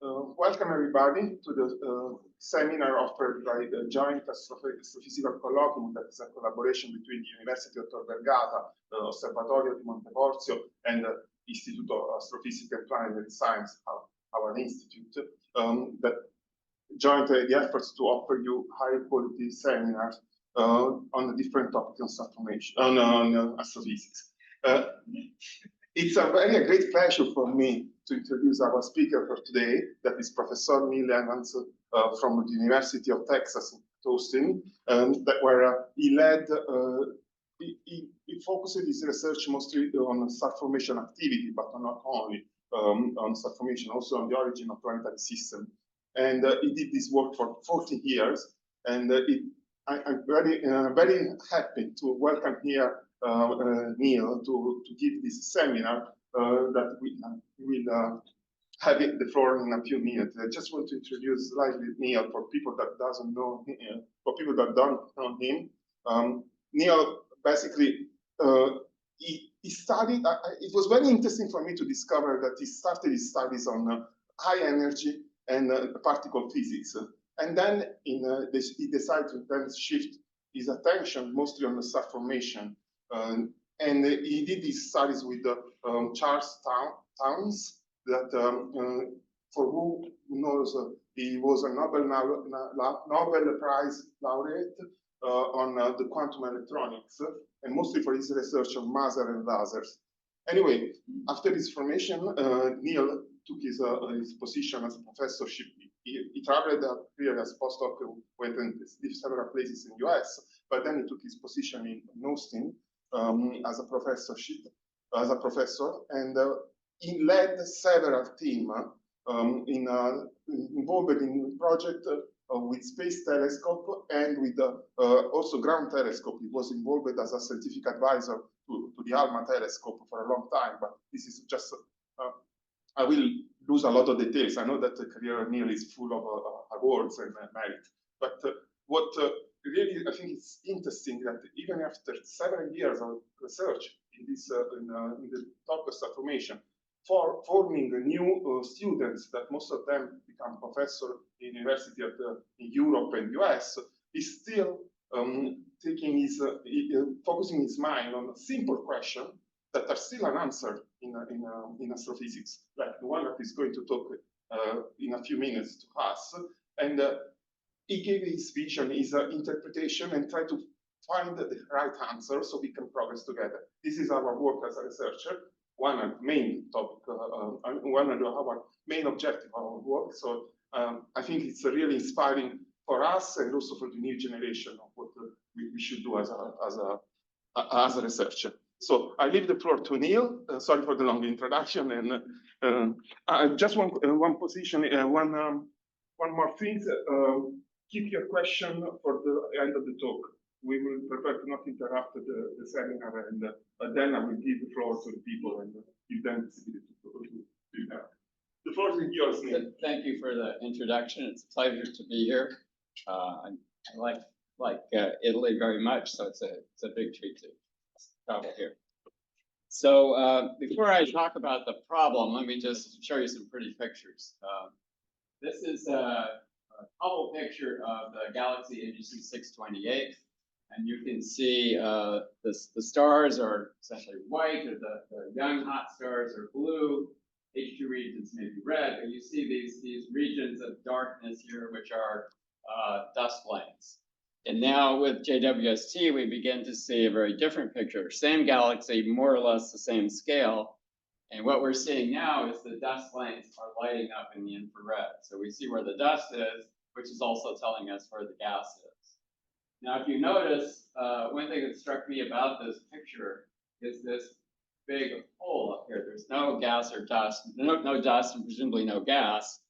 Welcome everybody to the seminar offered by the Joint Astrophysical Colloquium, that is a collaboration between the University of Tor Vergata, the Osservatorio di Monteporzio, and the Istituto Astrophysica and Planetary Science, our institute, that joined the efforts to offer you high quality seminars on the different topics on transformation, on astrophysics. It's a great pleasure for me to introduce our speaker for today, that is Professor Neal Evans from the University of Texas at Austin, where he led, he focused his research mostly on star formation activity, but not only on star formation, also on the origin of planetary system. And he did this work for 40 years, and I'm very happy to welcome here Neal to give this seminar that we will have the floor in a few minutes. I just want to introduce slightly Neal for people that doesn't know him, for people that don't know him. Neal basically he studied. It was very interesting for me to discover that he started his studies on high energy and particle physics, and then he decided to then shift his attention mostly on the star formation. And he did his studies with Charles Towns, that for who knows, he was a Nobel Prize laureate on the quantum electronics, and mostly for his research on maser and lasers. Anyway, after his formation, Neal took his position as a professorship. He traveled here as postdoc, went and lived several places in the US, but then he took his position in Austin as a professorship, and he led several teams involved in project with space telescope and with also ground telescope. He was involved as a scientific advisor to the ALMA telescope for a long time, but this is just, I will lose a lot of details. I know that the career of Neal is full of awards and merit, but what really I think it's interesting that even after 7 years of research in this in the topic of star formation, for forming new students that most of them become professors in university in Europe and US, is still taking his focusing his mind on a simple question that are still unanswered in astrophysics, like the one that is going to talk in a few minutes to us. And he gave his vision, his interpretation, and tried to find the right answer so we can progress together. This is our work as a researcher, one main topic, one of our main objective of our work. So I think it's really inspiring for us and also for the new generation of what we should do as a researcher. So I leave the floor to Neal. Sorry for the long introduction, and just one position, one more thing. Keep your question for the end of the talk. We will prepare to not interrupt the seminar, and then I will give the floor to the people and give them the possibility to do that. The floor is yours, Neal. Thank you for the introduction. It's a pleasure to be here. I like Italy very much, so it's a big treat to travel here. So before I talk about the problem, let me just show you some pretty pictures. This is a Hubble picture of the galaxy AGC 628, and you can see the stars are essentially white, or the young hot stars are blue, H2 regions may be red, but you see these regions of darkness here, which are dust lanes. And now with JWST, we begin to see a very different picture. Same galaxy, more or less the same scale. And what we're seeing now is the dust lanes are lighting up in the infrared. So we see where the dust is, which is also telling us where the gas is. Now, if you notice, one thing that struck me about this picture is this big hole up here. There's no gas or dust, no dust and presumably no gas.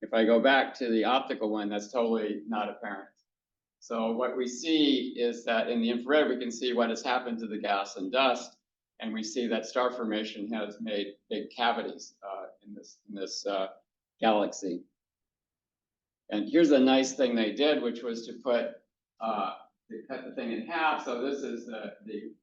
If I go back to the optical one, that's totally not apparent. So what we see is that in the infrared, we can see what has happened to the gas and dust, and we see that star formation has made big cavities in this galaxy. And here's a nice thing they did, which was to cut the thing in half. So this is the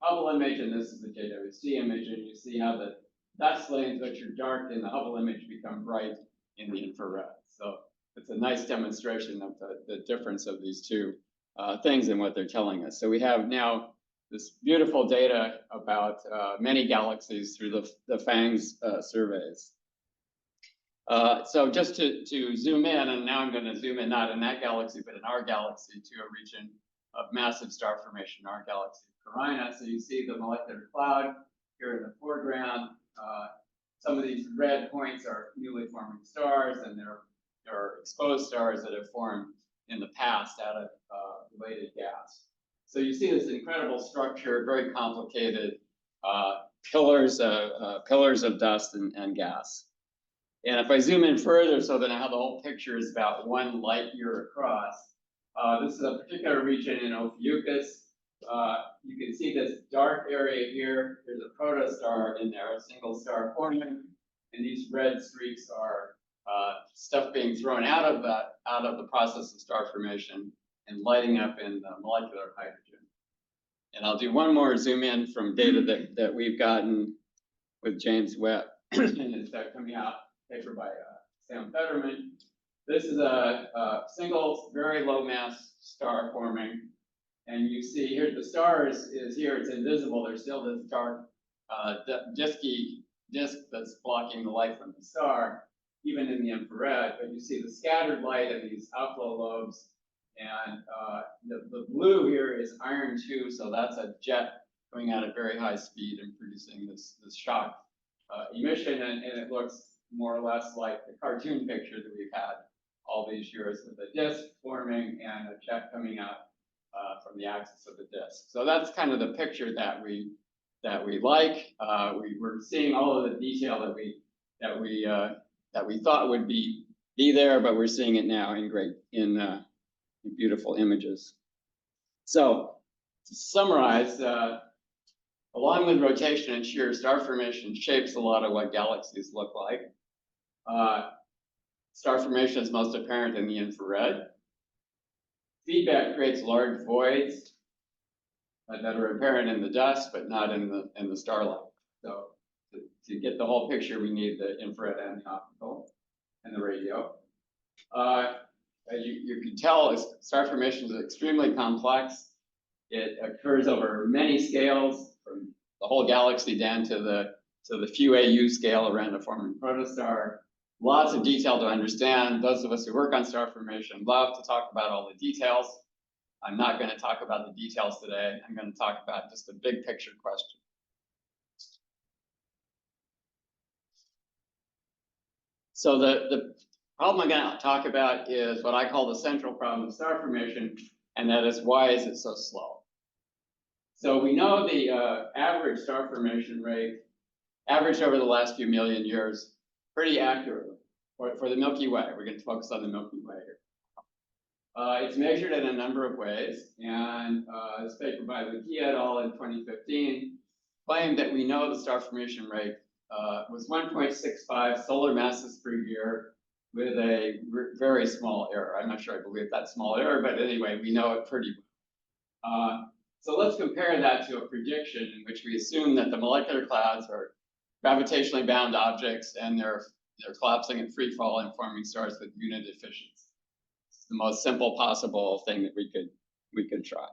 Hubble image, and this is the JWST image, and you see how the dust lanes, which are dark in the Hubble image, become bright in the infrared. So it's a nice demonstration of the difference of these two things and what they're telling us. So we have now this beautiful data about many galaxies through the FANGS surveys. So just to zoom in, and now I'm going to zoom in not in that galaxy, but in our galaxy to a region of massive star formation, our galaxy Carina. So you see the molecular cloud here in the foreground. Some of these red points are newly forming stars, and there are exposed stars that have formed in the past out of related gas. So you see this incredible structure, very complicated pillars of dust and gas. And if I zoom in further, so that I have the whole picture is about 1 light year across. This is a particular region in Ophiuchus. You can see this dark area here. There's a protostar in there, a single star forming, and these red streaks are stuff being thrown out of the process of star formation and lighting up in molecular hydrogen. And I'll do one more zoom in from data that we've gotten with James Webb, and it's coming out paper by Sam Federman. This is a single, very low mass star forming. And you see here, the star is here, it's invisible. There's still this dark disky disk that's blocking the light from the star, even in the infrared. But you see the scattered light in these outflow lobes. And the blue here is iron 2, so that's a jet going out at very high speed and producing this shock emission. And it looks more or less like the cartoon picture that we've had all these years with a disk forming and a jet coming out from the axis of the disk. So that's kind of the picture that we like. We're seeing all of the detail that we thought would be there, but we're seeing it now in beautiful images. So to summarize, along with rotation and shear, star formation shapes a lot of what galaxies look like. Star formation is most apparent in the infrared. Feedback creates large voids that are apparent in the dust, but not in the starlight. So to get the whole picture, we need the infrared and the optical and the radio. As you can tell, star formation is extremely complex. It occurs over many scales, from the whole galaxy down to the few AU scale around a forming protostar. Lots of detail to understand. Those of us who work on star formation love to talk about all the details. I'm not going to talk about the details today. I'm going to talk about just the big picture question. So the problem I'm going to talk about is what I call the central problem of star formation, and that is, why is it so slow? So we know the average star formation rate, averaged over the last few million years, pretty accurately for the Milky Way. We're going to focus on the Milky Way here. It's measured in a number of ways, and this paper by Lucia et al. In 2015 claimed that we know the star formation rate was 1.65 solar masses per year with a very small error. I'm not sure I believe that small error, but anyway, we know it pretty well. So let's compare that to a prediction in which we assume that the molecular clouds are gravitationally bound objects, and they're collapsing in free fall and forming stars with unit efficiency. It's the most simple possible thing that we could try.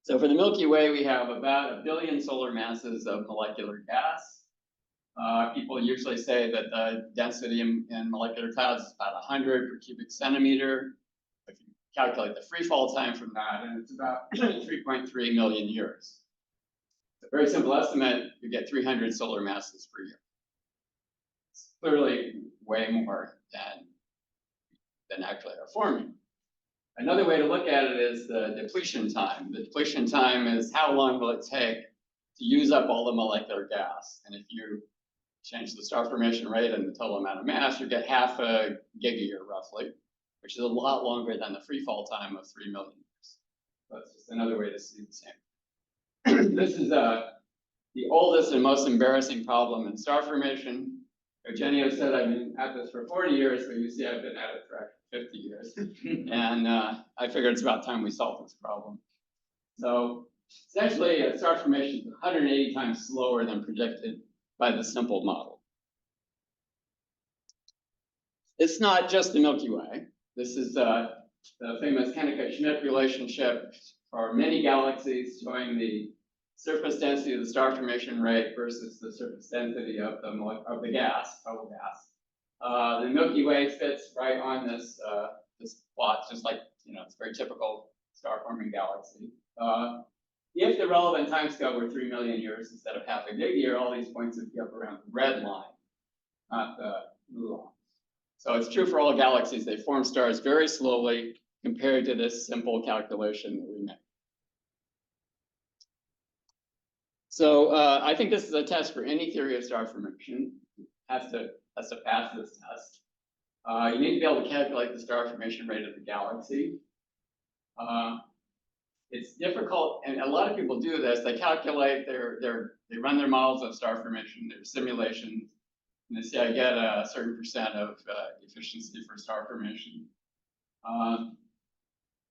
So for the Milky Way, we have about 1 billion solar masses of molecular gas. People usually say that the density in molecular clouds is about 100 per cubic centimeter. If you calculate the free fall time from that, and it's about 3.3 million years. A very simple estimate, you get 300 solar masses per year. It's clearly way more than actually are forming. Another way to look at it is the depletion time. The depletion time is how long will it take to use up all the molecular gas. And if you change the star formation rate and the total amount of mass, you get half a giga-year roughly, which is a lot longer than the free fall time of 3 million years. That's just another way to see the same. This is the oldest and most embarrassing problem in star formation. Eugenio said I've been at this for 40 years, but you see I've been at it for 50 years. And I figured it's about time we solved this problem. So essentially, star formation is 180 times slower than predicted by the simple model. it's not just the Milky Way. This is the famous Kennecott-Schmidt relationship for many galaxies showing the surface density of the star formation rate versus the surface density of the gas, total gas. The Milky Way fits right on this this plot, just like, you know, it's a very typical star-forming galaxy. If the relevant timescale were 3 million years instead of half a gig year, all these points would be up around the red line, not the blue line. So it's true for all galaxies. They form stars very slowly compared to this simple calculation that we make. So I think this is a test for any theory of star formation. Has to pass this test. You need to be able to calculate the star formation rate of the galaxy. It's difficult, and a lot of people do this. They calculate they run their models of star formation, their simulations, and they say, I get a certain percent of efficiency for star formation.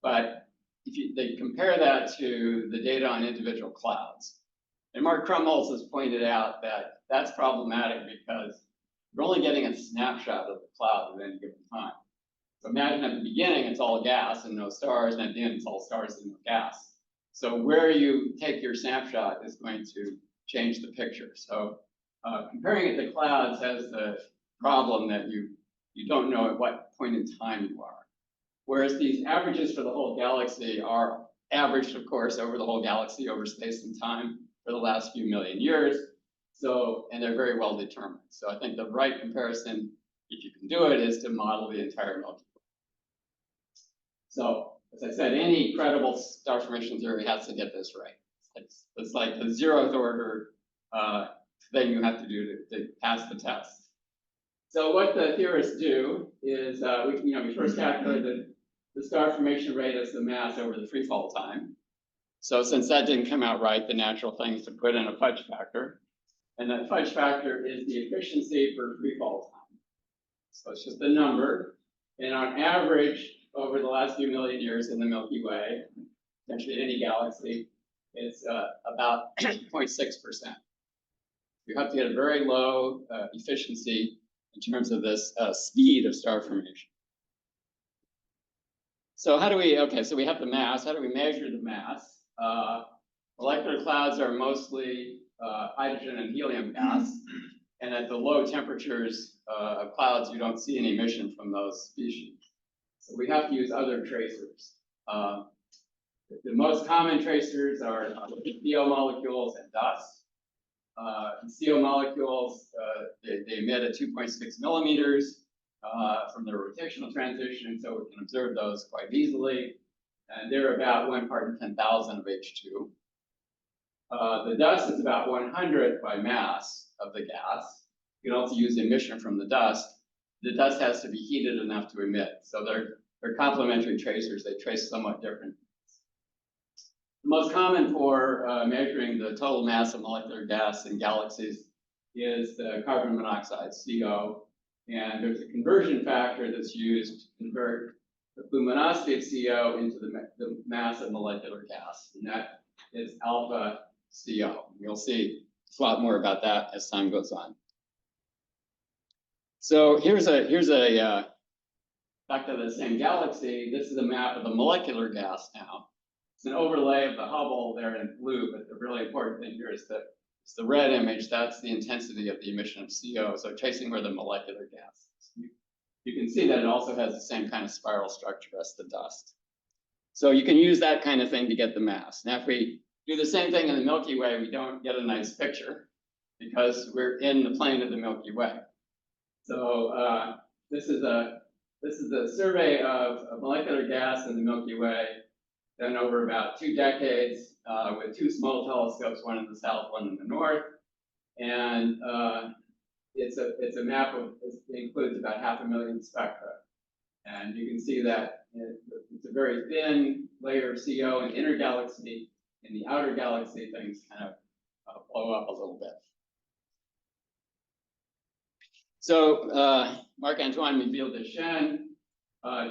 But if they compare that to the data on individual clouds, and Mark Krumholz has pointed out that that's problematic because you're only getting a snapshot of the cloud at any given time. So imagine at the beginning, it's all gas and no stars, and at the end, it's all stars and no gas. So where you take your snapshot is going to change the picture. So comparing it to clouds has the problem that you don't know at what point in time you are. Whereas these averages for the whole galaxy are averaged, of course, over the whole galaxy, over space and time for the last few million years. So, and they're very well determined. So I think the right comparison, if you can do it, is to model the entire Milky Way. So, as I said, any credible star formation theory has to get this right. It's like the 0th order thing you have to do to pass the test. So what the theorists do is, we first calculate the star formation rate as the mass over the free fall time. So since that didn't come out right, the natural thing is to put in a fudge factor. And that fudge factor is the efficiency for free fall time. So it's just a number. And on average, over the last few million years in the Milky Way, essentially any galaxy, it's about 0.6%. You have to get a very low efficiency in terms of this speed of star formation. So how do we, so we have the mass. How do we measure the mass? Molecular clouds are mostly hydrogen and helium gas. And at the low temperatures of clouds, you don't see any emission from those species. So we have to use other tracers. The most common tracers are CO molecules and dust. CO molecules, they emit at 2.6 millimeters from their rotational transition, so we can observe those quite easily. And they're about 1 part in 10,000 of H2. The dust is about 100th by mass of the gas. You can also use emission from the dust. The dust has to be heated enough to emit. So they're complementary tracers. They trace somewhat different. The most common for measuring the total mass of molecular gas in galaxies is the carbon monoxide, CO. And there's a conversion factor that's used to convert the luminosity of CO into the mass of molecular gas. And that is alpha CO. You'll see a lot more about that as time goes on. So here's a back to the same galaxy. This is a map of the molecular gas now. It's an overlay of the Hubble there in blue, but the really important thing here is that it's the red image. That's the intensity of the emission of CO. So tracing where the molecular gas is. You can see that it also has the same kind of spiral structure as the dust. So you can use that kind of thing to get the mass. Now, if we do the same thing in the Milky Way, we don't get a nice picture because we're in the plane of the Milky Way. So this is a survey of molecular gas in the Milky Way done over about 2 decades with 2 small telescopes, one in the south, one in the north. And it's a map of, it includes about 500,000 spectra. And you can see that it's a very thin layer of CO in the inner galaxy. In the outer galaxy, things kind of blow up a little bit. So Marc-Antoine Miville-Deschênes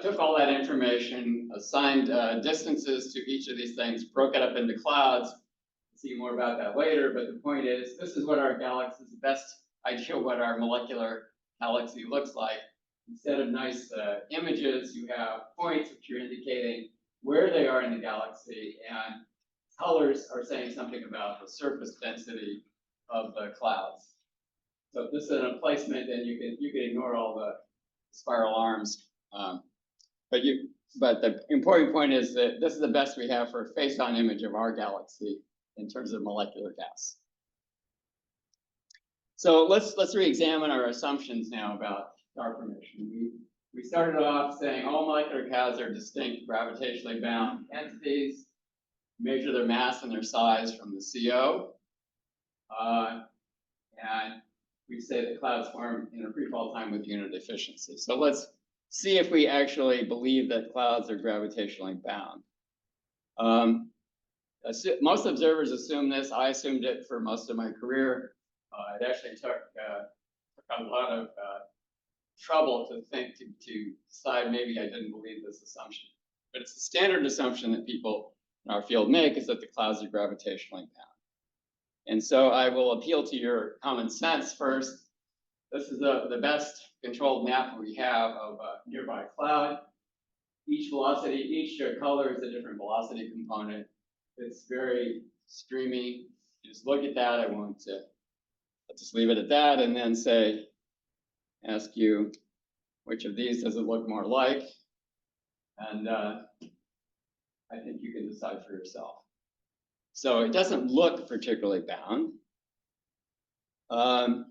took all that information, assigned distances to each of these things, broke it up into clouds. We'll see more about that later, but the point is, this is what our galaxy is, the best idea what our molecular galaxy looks like. instead of nice images, you have points which are indicating where they are in the galaxy, and colors are saying something about the surface density of the clouds. So if this is a placement, then you can ignore all the spiral arms. But the important point is that this is the best we have for a face-on image of our galaxy in terms of molecular gas. So let's re-examine our assumptions now about star formation. We started off saying all molecular clouds are distinct gravitationally bound entities. Measure their mass and their size from the CO. And we say that clouds form in a free fall time with unit efficiency. So let's see if we actually believe that clouds are gravitationally bound. Most observers assume this. I assumed it for most of my career. It actually took a lot of trouble to decide maybe I didn't believe this assumption. But it's a standard assumption that people in our field make, is that the clouds are gravitationally bound. And so I will appeal to your common sense first. This is the best controlled map we have of a nearby cloud. Each velocity, each color is a different velocity component. It's very streamy. You just look at that. I won't, I'll just leave it at that and then ask you, which of these does it look more like? And I think you can decide for yourself. So it doesn't look particularly bound. Of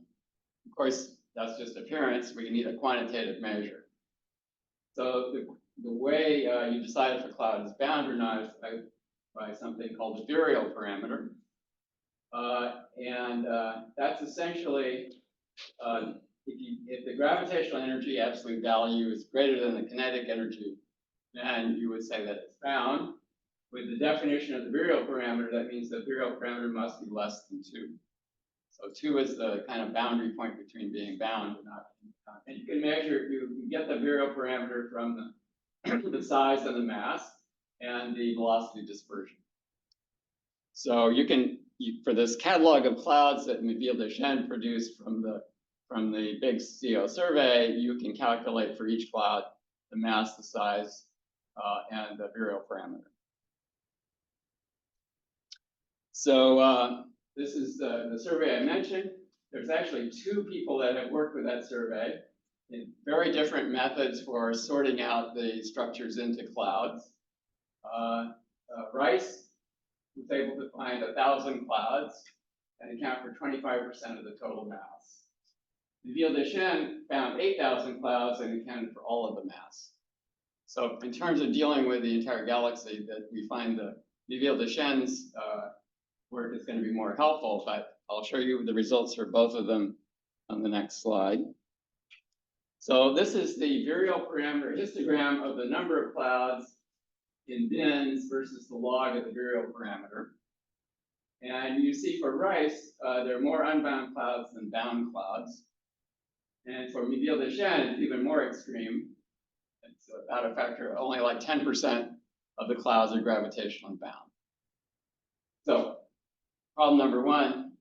course, that's just appearance. We need a quantitative measure. So the way you decide if a cloud is bound or not is by something called the virial parameter. That's essentially, if the gravitational energy absolute value is greater than the kinetic energy, then you would say that it's bound. With the definition of the virial parameter, that means the virial parameter must be less than 2. So 2 is the kind of boundary point between being bound and not. And you can measure, you get the virial parameter from the size and the mass and the velocity dispersion. So you can, for this catalog of clouds that Neal produced from the big CO survey, you can calculate for each cloud the mass, the size, and the virial parameter. So this is the survey I mentioned. There's actually 2 people that have worked with that survey in very different methods for sorting out the structures into clouds. Rice was able to find 1,000 clouds and account for 25% of the total mass. Neal found 8,000 clouds and accounted for all of the mass. So in terms of dealing with the entire galaxy, that we find the Neal-Deschênes work is going to be more helpful, but I'll show you the results for both of them on the next slide. So this is the virial parameter histogram of the number of clouds in bins versus the log of the virial parameter. And you see for Rice, there are more unbound clouds than bound clouds. And for Neal-Deschênes, it's even more extreme. It's about a factor of only like 10% of the clouds are gravitationally bound. So problem number 1,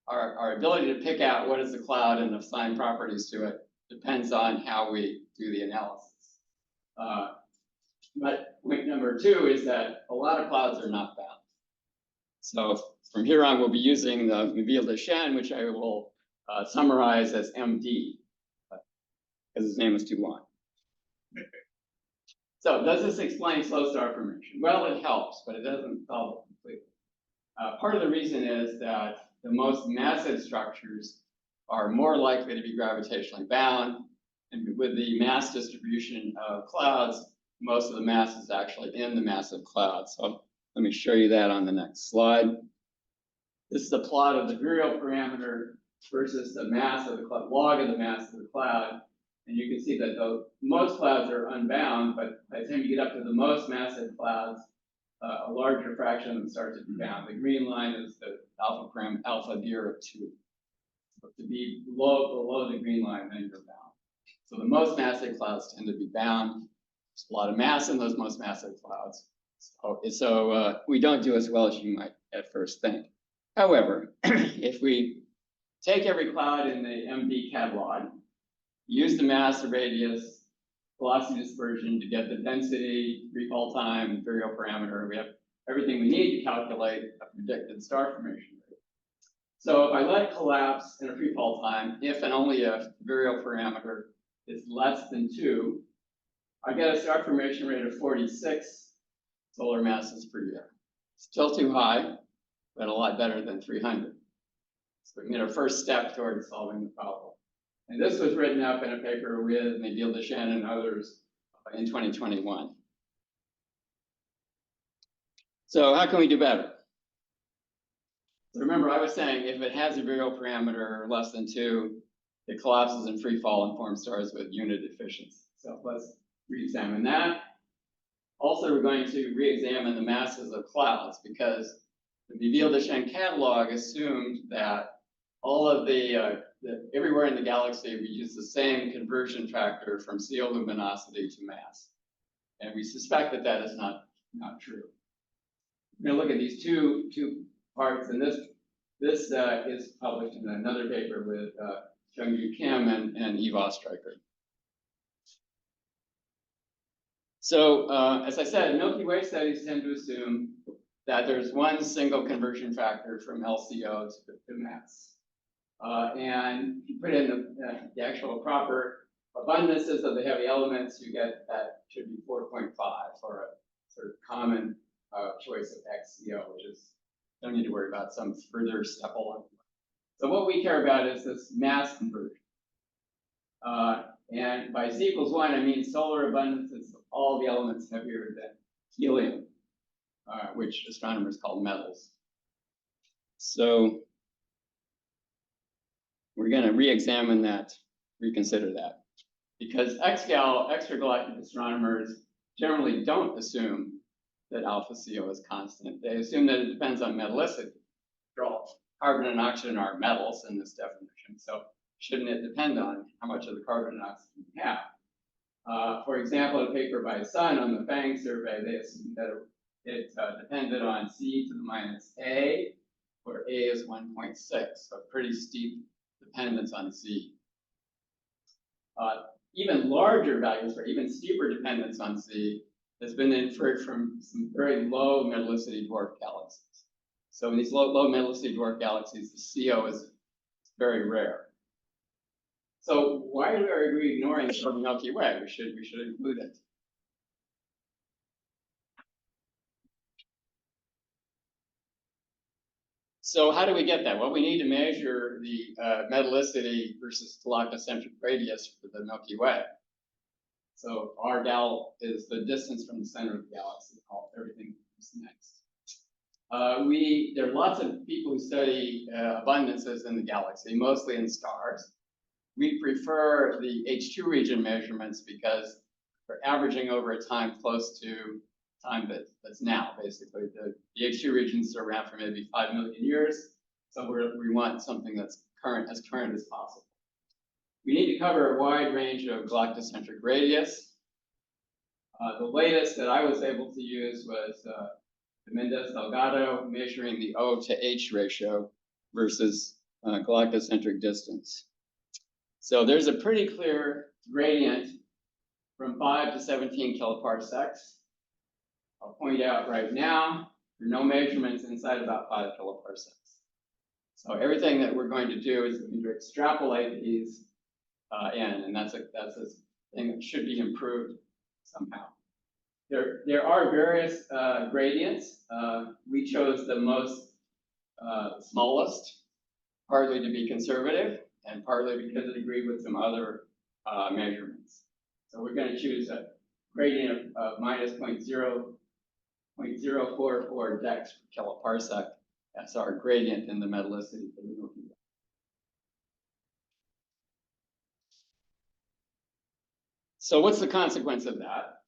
our ability to pick out what is the cloud and assign properties to it depends on how we do the analysis. But point number 2 is that a lot of clouds are not bound. So from here on, we'll be using the Neal-Deschênes, which I will summarize as MD, because his name is too long. So does this explain slow star formation? Well, it helps, but it doesn't solve it completely. Part of the reason is that the most massive structures are more likely to be gravitationally bound, and with the mass distribution of clouds, most of the mass is actually in the massive clouds. So let me show you that on the next slide. This is a plot of the virial parameter versus the mass of the cloud, log of the mass of the cloud. And you can see that most clouds are unbound, but by the time you get up to the most massive clouds, a larger fraction of them start to be bound. The green line is the alpha gear of 2. So to be below the green line, then you're bound. So the most massive clouds tend to be bound. There's a lot of mass in those most massive clouds. So we don't do as well as you might at first think. However, if we take every cloud in the MD catalog, use the mass, the radius, velocity dispersion to get the density, free-fall time, virial parameter. We have everything we need to calculate a predicted star formation rate. So if I let collapse in a free-fall time, if and only if the virial parameter is less than 2, I get a star formation rate of 46 solar masses per year. Still too high, but a lot better than 300. So we made our first step towards solving the problem. And this was written up in a paper with Neal and others in 2021. So how can we do better? So remember, I was saying if it has a virial parameter less than 2, it collapses in free fall and forms stars with unit efficiency. So let's re-examine that. Also, we're going to re-examine the masses of clouds because the Neal catalog assumed that all of everywhere in the galaxy, we use the same conversion factor from CO luminosity to mass. And we suspect that that is not true. We're going to look at these two parts, and this is published in another paper with Jung-Ju Kim and Eve Ostreicher. So as I said, Milky Way studies tend to assume that there's one single conversion factor from LCO to mass. And if you put in the actual proper abundances of the heavy elements, you get that should be 4.5 for a sort of common choice of XCO, which is, don't need to worry about some further step along. So what we care about is this mass conversion. And by Z equals 1, I mean solar abundances of all the elements heavier than helium, which astronomers call metals. So we're going to re-examine that, reconsider that, because extragalactic astronomers generally don't assume that alpha CO is constant. They assume that it depends on metallicity. After all, carbon and oxygen are metals in this definition, so shouldn't it depend on how much of the carbon and oxygen we have? For example, a paper by Sun on the FANG survey, they assumed that it depended on C to the minus A, where A is 1.6, so pretty steep dependence on C. Even larger values, or even steeper dependence on C, has been inferred from some very low metallicity dwarf galaxies. So in these low metallicity dwarf galaxies, the CO is very rare. So why are we ignoring the Milky Way? We should include it. So how do we get that? Well, we need to measure the metallicity versus galactocentric radius for the Milky Way. So our gal is the distance from the center of the galaxy. Everything comes next. There are lots of people who study abundances in the galaxy, mostly in stars. We prefer the H2 region measurements because we're averaging over a time close to time that's now, basically. The H2 regions are around for maybe 5 million years, so we want something that's as current as possible. We need to cover a wide range of galactocentric radius. The latest that I was able to use was the Mendez-Delgado measuring the O to H ratio versus galactocentric distance. So there's a pretty clear gradient from 5 to 17 kiloparsecs. I'll point out right now, there are no measurements inside about 5 kiloparsecs. So everything that we're going to do is going to extrapolate these in, and that's a thing that should be improved somehow. There are various gradients. We chose the most smallest, partly to be conservative, and partly because it agreed with some other measurements. So we're going to choose a gradient of minus 0.044 dex per kiloparsec. That's our gradient in the metallicity for the Milky Way. So what's the consequence of that?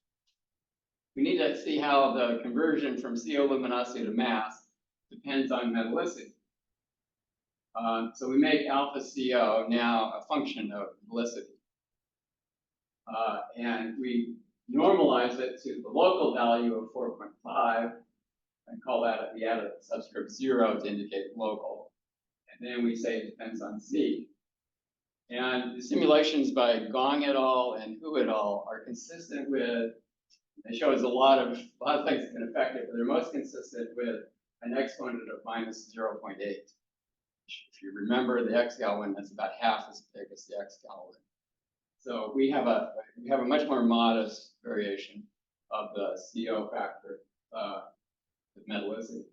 We need to see how the conversion from CO luminosity to mass depends on metallicity. So we make alpha CO now a function of metallicity. And we normalize it to the local value of 4.5 and call that, we add a subscript 0 to indicate local. And then we say it depends on C. And the simulations by Gong et al. And Hu et al. Are consistent with, it shows a lot of things that can affect it, but they're most consistent with an exponent of minus 0.8. If you remember the x-gal one, that's about half as big as the x-gal one. So we have a much more modest variation of the CO factor with metallicity.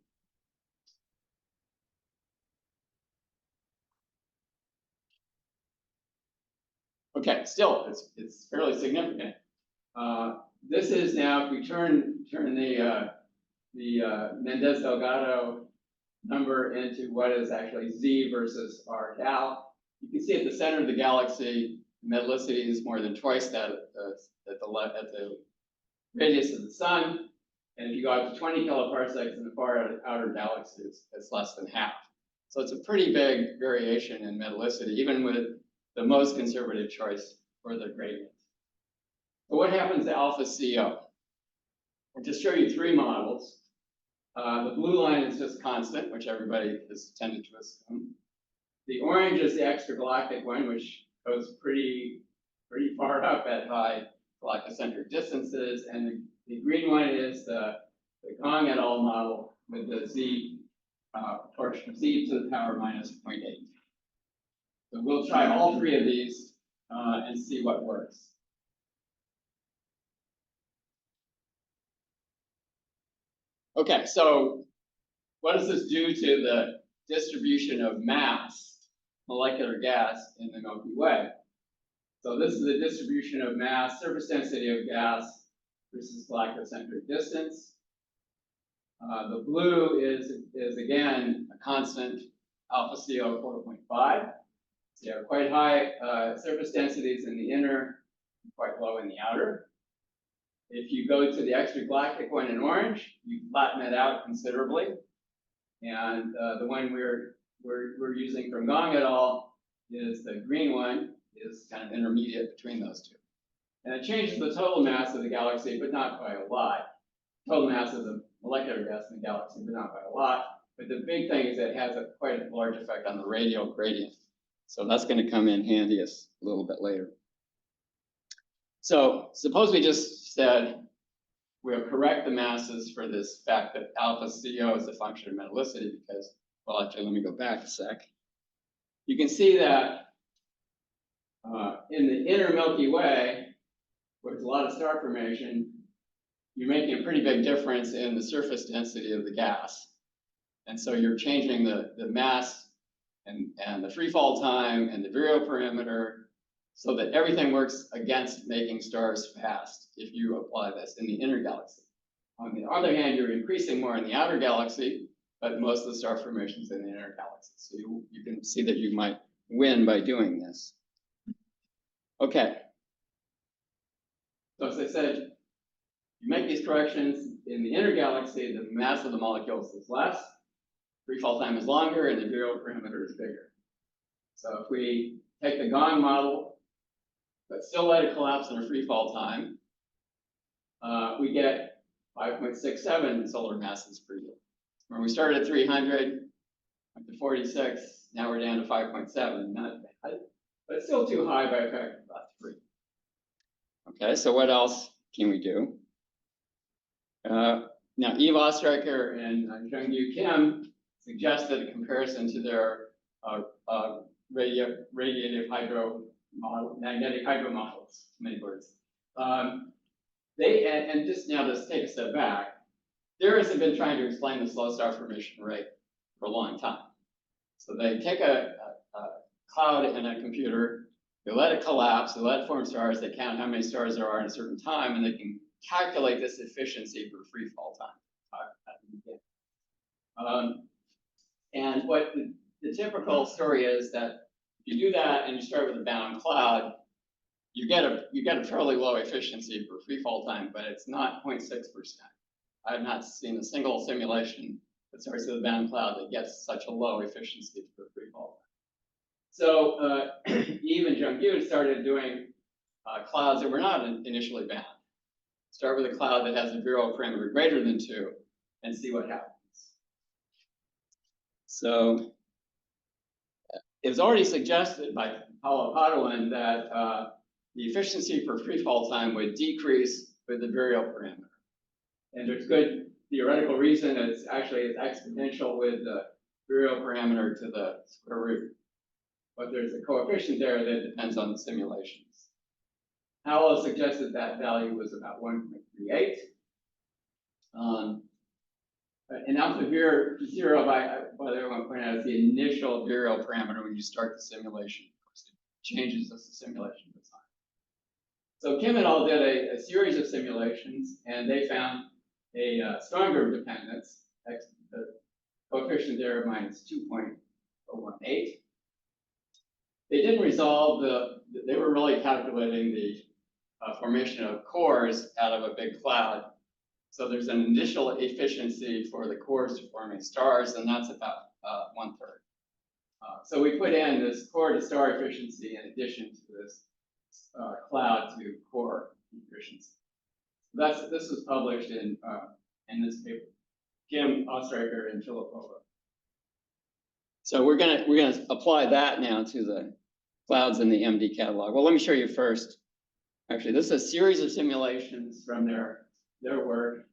Okay, still, it's fairly significant. This is now, if we turn the Mendez-Delgado number into what is actually Z versus R gal, you can see at the center of the galaxy, metallicity is more than twice that at the radius of the sun. And if you go out to 20 kiloparsecs in the far outer galaxies, it's less than half. So it's a pretty big variation in metallicity, even with the most conservative choice for the gradient. So what happens to alpha CO? I'll just show you three models. The blue line is just constant, which everybody has tended to assume. The orange is the extragalactic one, which goes pretty far up at high galactocentric distances, and the green one is the Gong et al. Model with the Z proportion of Z to the power minus 0.8. So we'll try all three of these and see what works. Okay, so what does this do to the distribution of mass, molecular gas, in the Milky Way? So this is the distribution of mass, surface density of gas versus galactocentric distance. The blue is again a constant alpha CO 4.5. So you have quite high surface densities in the inner, quite low in the outer. If you go to the extragalactic one in orange, you flatten it out considerably. And the one we're using from Gong et al. Is the green one, is kind of intermediate between those two. And it changes the total mass of the galaxy, but not by a lot. Total mass of the molecular gas in the galaxy, but not by a lot. But the big thing is that it has quite a large effect on the radial gradient. So that's going to come in handy a little bit later. So suppose we just said we'll correct the masses for this fact that alpha CO is a function of metallicity because, well, actually, let me go back a sec. You can see that in the inner Milky Way, where there's a lot of star formation, you're making a pretty big difference in the surface density of the gas. And so you're changing the mass and the free fall time and the virial perimeter so that everything works against making stars fast if you apply this in the inner galaxy. On the other hand, you're increasing more in the outer galaxy, but most of the star formation is in the inner galaxy. So you can see that you might win by doing this. Okay. So as I said, you make these corrections in the inner galaxy, the mass of the molecules is less, free fall time is longer, and the virial perimeter is bigger. So if we take the Gong model, but still let it collapse in a free fall time, we get 5.67 solar masses per year. When we started at 300, went to 46, now we're down to 5.7. Not bad, but it's still too high by a factor of about 3. Okay, so what else can we do? Now, Eve Ostreicher and Jung-Yu Kim suggested a comparison to their radiative hydro model, magnetic hydro models, many words. And just now, let's take a step back. Theorists have been trying to explain the slow star formation rate for a long time. So they take a cloud in a computer, they let it collapse, they let it form stars, they count how many stars there are in a certain time, and they can calculate this efficiency for free fall time. And what the typical story is that if you do that and you start with a bound cloud, you get a fairly low efficiency for free fall time, but it's not 0.6%. I have not seen a single simulation that starts with a bound cloud that gets such a low efficiency for free fall time. So Eve and Jung-Yu started doing clouds that were not initially bound. Start with a cloud that has a virial parameter greater than 2 and see what happens. So it was already suggested by Paulo Padua that the efficiency for free fall time would decrease with the virial parameter. And there's good theoretical reason. It's exponential with the virial parameter to the square root. But there's a coefficient there that depends on the simulations. Howell suggested that value was about 1.38. And alpha zero, by the way, I want to point out, is the initial virial parameter when you start the simulation. Of course, it changes as the simulation goes on. So Kim et al. Did a series of simulations, and they found a stronger dependence, the coefficient there of minus 2.018. They didn't resolve they were really calculating the formation of cores out of a big cloud. So there's an initial efficiency for the cores forming stars, and that's about 1/3. So we put in this core to star efficiency in addition to this cloud to core efficiency. This was published in this paper, Kim Ostreicher and Filipova. So we're gonna apply that now to the clouds in the MD catalog. Well, let me show you first. Actually, this is a series of simulations from their work.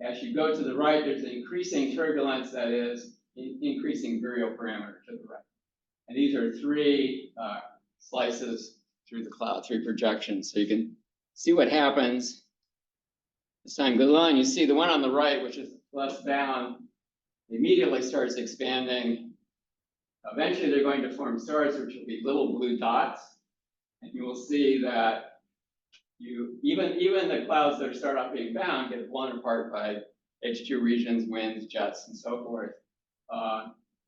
As you go to the right, there's an increasing turbulence, that is, increasing virial parameter to the right. And these are 3 slices through the cloud, 3 projections. So you can see what happens as time goes on. You see the one on the right, which is less bound, immediately starts expanding. Eventually, they're going to form stars, which will be little blue dots. And you will see that even the clouds that start off being bound get blown apart by H2 regions, winds, jets, and so forth.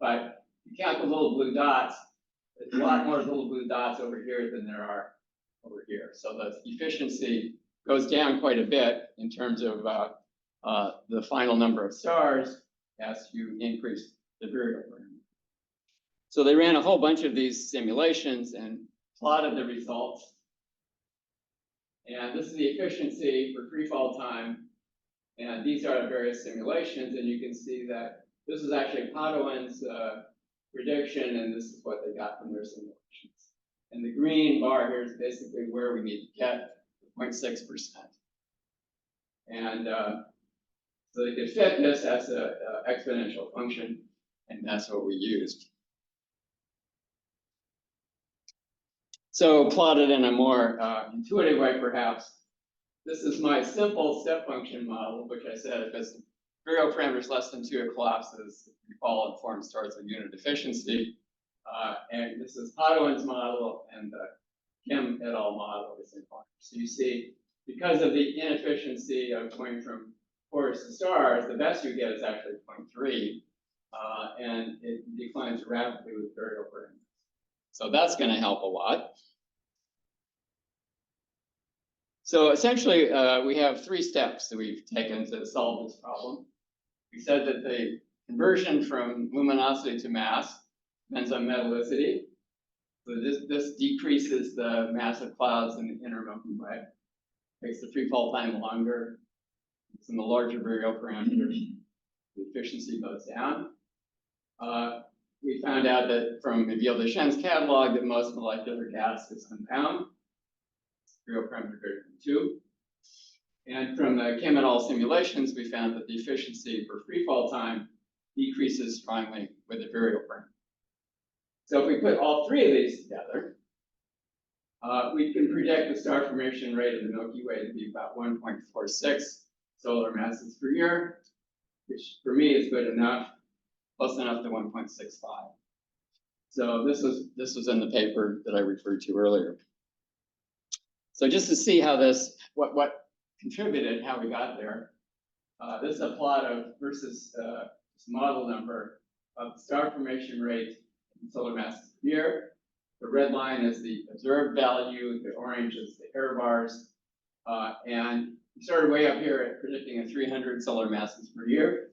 But you count the little blue dots, there's a lot more little blue dots over here than there are over here. So the efficiency goes down quite a bit in terms of the final number of stars as you increase the virial parameter. So they ran a whole bunch of these simulations and plotted the results. And this is the efficiency for free fall time. And these are the various simulations. And you can see that this is actually Paduan's prediction, and this is what they got from their simulations. And the green bar here is basically where we need to get 0.6%. And so they could fit this as an exponential function, and that's what we used. So plotted in a more intuitive way, perhaps, this is my simple step function model, which I said if it's virial parameters less than 2, it collapses. If you fall and form stars with unit efficiency. And this is Paduan's model, and the Kim et al. Model is important. So you see, because of the inefficiency of going from cores to stars, the best you get is actually 0.3, and it declines rapidly with virial parameters. So that's going to help a lot. So essentially, we have 3 steps that we've taken to solve this problem. We said that the conversion from luminosity to mass depends on metallicity. So this decreases the mass of clouds in the inner Milky Way, makes the free fall time longer. It's in the larger virial parameters, the efficiency goes down. We found out that from Neal-Deschênes' catalog that most molecular gas is unbound, virial parameter greater than 2. And from the Kim et al. Simulations, we found that the efficiency for free fall time decreases strongly with the virial parameter. So if we put all 3 of these together, we can project the star formation rate of the Milky Way to be about 1.46 solar masses per year, which for me is good enough, close enough to 1.65. So this was in the paper that I referred to earlier. So just to see how this, what contributed, how we got there, this is a plot of versus this model number of the star formation rate in solar masses per year. The red line is the observed value, the orange is the error bars, and we started way up here at predicting 300 solar masses per year.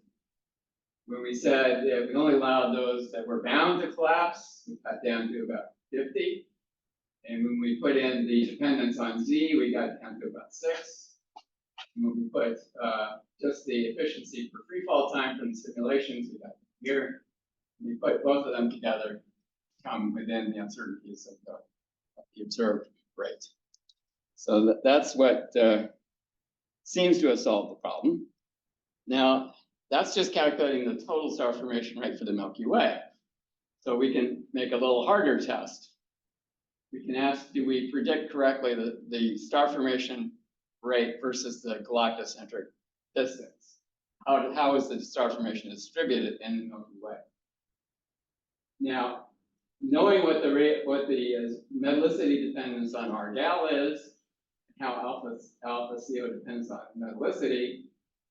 When we said that we only allowed those that were bound to collapse, we got down to about 50. And when we put in the dependence on Z, we got down to about 6. And when we put just the efficiency for free fall time from the simulations, we got here. You put both of them together, come within the uncertainties of the observed rate. So that's what seems to have solved the problem. Now, that's just calculating the total star formation rate for the Milky Way. So we can make a little harder test. We can ask, do we predict correctly the star formation rate versus the galactocentric distance? How is the star formation distributed in the Milky Way? Now, knowing what the metallicity dependence on our gal is, and how alpha CO depends on metallicity,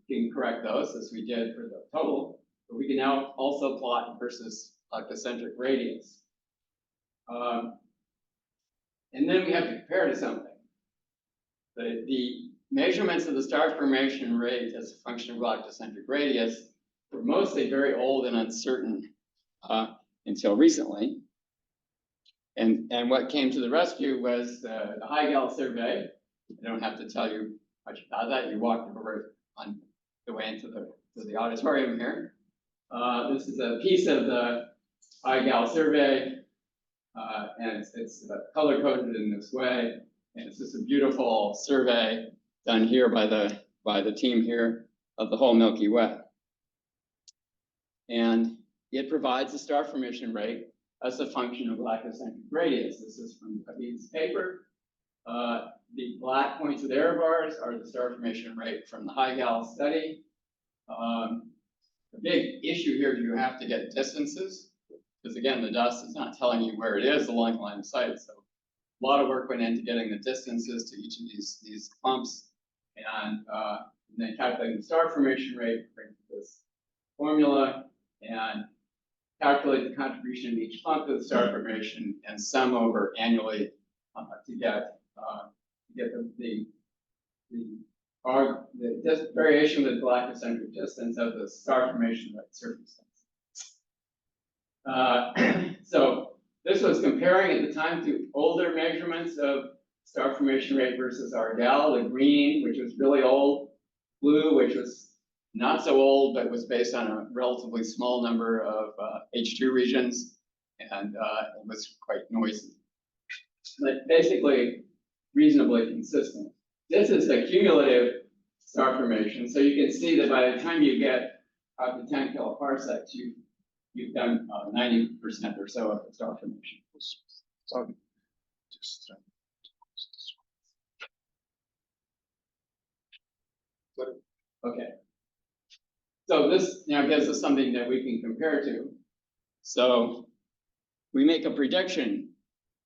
we can correct those as we did for the total, but we can now also plot versus galactocentric radius. And then we have to compare to something. The measurements of the star formation rate as a function of galactocentric radius were mostly very old and uncertain until recently. And what came to the rescue was the high gal survey. I don't have to tell you much about that. You walked over on the way into the auditorium here. This is a piece of the high gal survey, and it's color coded in this way. And it's just a beautiful survey done here by the team here of the whole Milky Way. And it provides a star formation rate as a function of galactocentric radius. This is from Habib's paper. The black pointed error bars are the star formation rate from the high gal study. The big issue here, you have to get distances, because again, the dust is not telling you where it is along the line of sight. So a lot of work went into getting the distances to each of these clumps, and then calculating the star formation rate, bring this formula, and calculate the contribution of each clump to the star formation, and sum over annually to get the variation with galactocentric distance of the star formation rate circumstance. So this was comparing at the time to older measurements of star formation rate versus our gal, the green, which was really old, blue, which was not so old, but was based on a relatively small number of H2 regions, and it was quite noisy. But basically, reasonably consistent. This is the cumulative star formation, so you can see that by the time you get out to 10 kiloparsecs, you've done 90% or so of the star formation. Sorry. Just try to close this one. Okay. So this now gives us something that we can compare to. So we make a prediction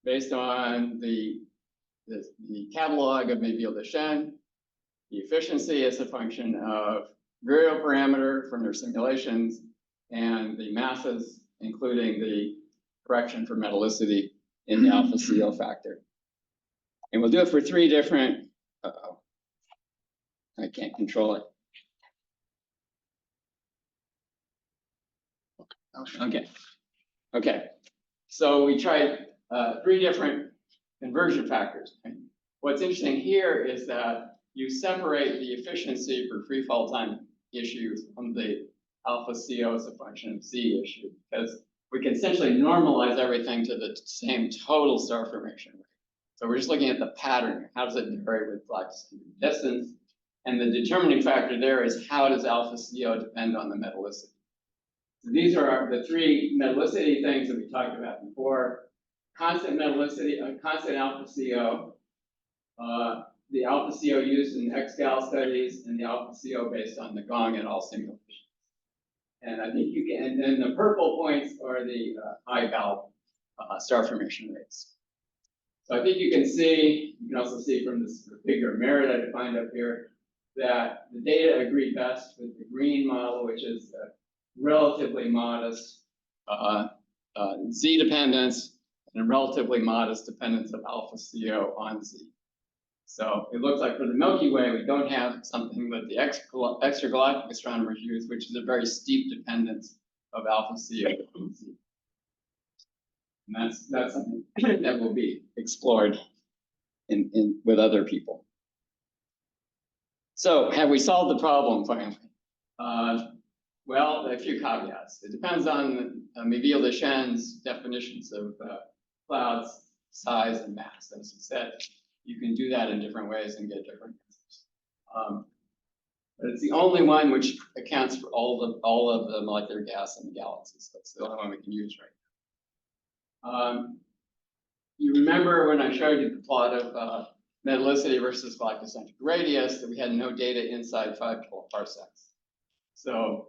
based on the catalog of Méville-Deschênes. The efficiency is a function of virial parameter from their simulations and the masses, including the correction for metallicity in the alpha CO factor. And we'll do it for three different, I can't control it. Okay. So we tried three different conversion factors. What's interesting here is that you separate the efficiency for free fall time issues from the alpha CO as a function of Z issue, because we can essentially normalize everything to the same total star formation rate. So we're just looking at the pattern. How does it vary with galactocentric distance? And the determining factor there is how does alpha CO depend on the metallicity? So these are the three metallicity things that we talked about before. Constant metallicity, constant alpha CO, the alpha CO used in XGAL studies, and the alpha CO based on the Gong et al. Simulations. And I think you can, and then the purple points are the high gal star formation rates. So I think you can also see from this figure of merit I defined up here, that the data agree best with the green model, which is relatively modest Z dependence and a relatively modest dependence of alpha CO on Z. So it looks like for the Milky Way, we don't have something that the extragalactic astronomers use, which is a very steep dependence of alpha CO on Z. And that's something that will be explored with other people. So have we solved the problem finally? Well, a few caveats. It depends on Miville-Deschênes' definitions of clouds, size, and mass. As I said, you can do that in different ways and get different answers. But it's the only one which accounts for all of the molecular gas in the galaxies. That's the only one we can use right now. You remember when I showed you the plot of metallicity versus galactocentric radius, that we had no data inside 5 kiloparsecs. So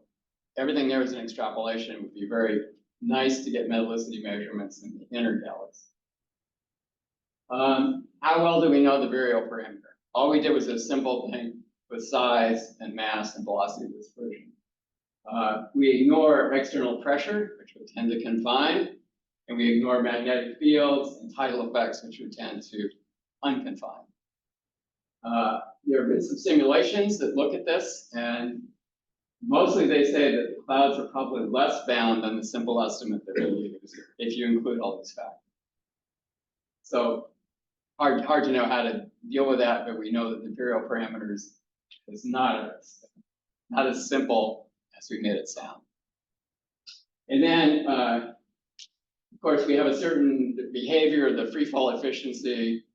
everything there is an extrapolation. It would be very nice to get metallicity measurements in the inner galaxy. How well do we know the virial parameter? All we did was a simple thing with size and mass and velocity of dispersion. We ignore external pressure, which would tend to confine, and we ignore magnetic fields and tidal effects, which would tend to unconfine. There have been some simulations that look at this, and mostly they say that the clouds are probably less bound than the simple estimate that we use if you include all these factors. So hard to know how to deal with that, but we know that the virial parameters is not as simple as we made it sound. And then, of course, we have a certain behavior of the free fall efficiency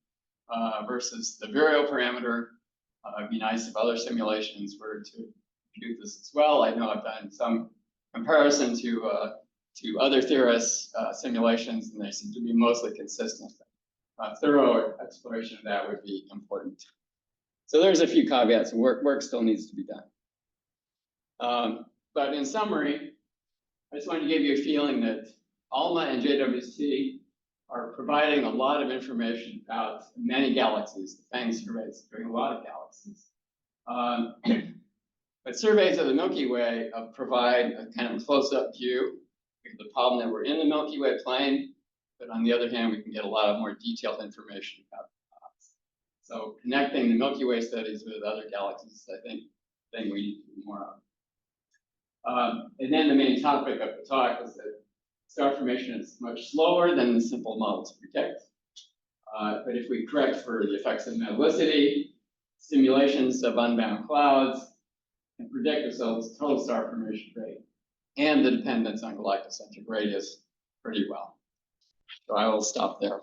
versus the virial parameter. It'd be nice if other simulations were to compute this as well. I know I've done some comparison to other theorists' simulations, and they seem to be mostly consistent. Thorough exploration of that would be important. So there's a few caveats. Work still needs to be done. But in summary, I just wanted to give you a feeling that ALMA and JWST are providing a lot of information about many galaxies. The FANG survey is doing a lot of galaxies. But surveys of the Milky Way provide a kind of close-up view of the problem that we're in the Milky Way plane. But on the other hand, we can get a lot of more detailed information about the clouds. So connecting the Milky Way studies with other galaxies, I think, thing we need to do more of. And then the main topic of the talk is that star formation is much slower than the simple models predict. But if we correct for the effects of metallicity, simulations of unbound clouds, and predict ourselves total star formation rate and the dependence on galactocentric radius pretty well. So I will stop there.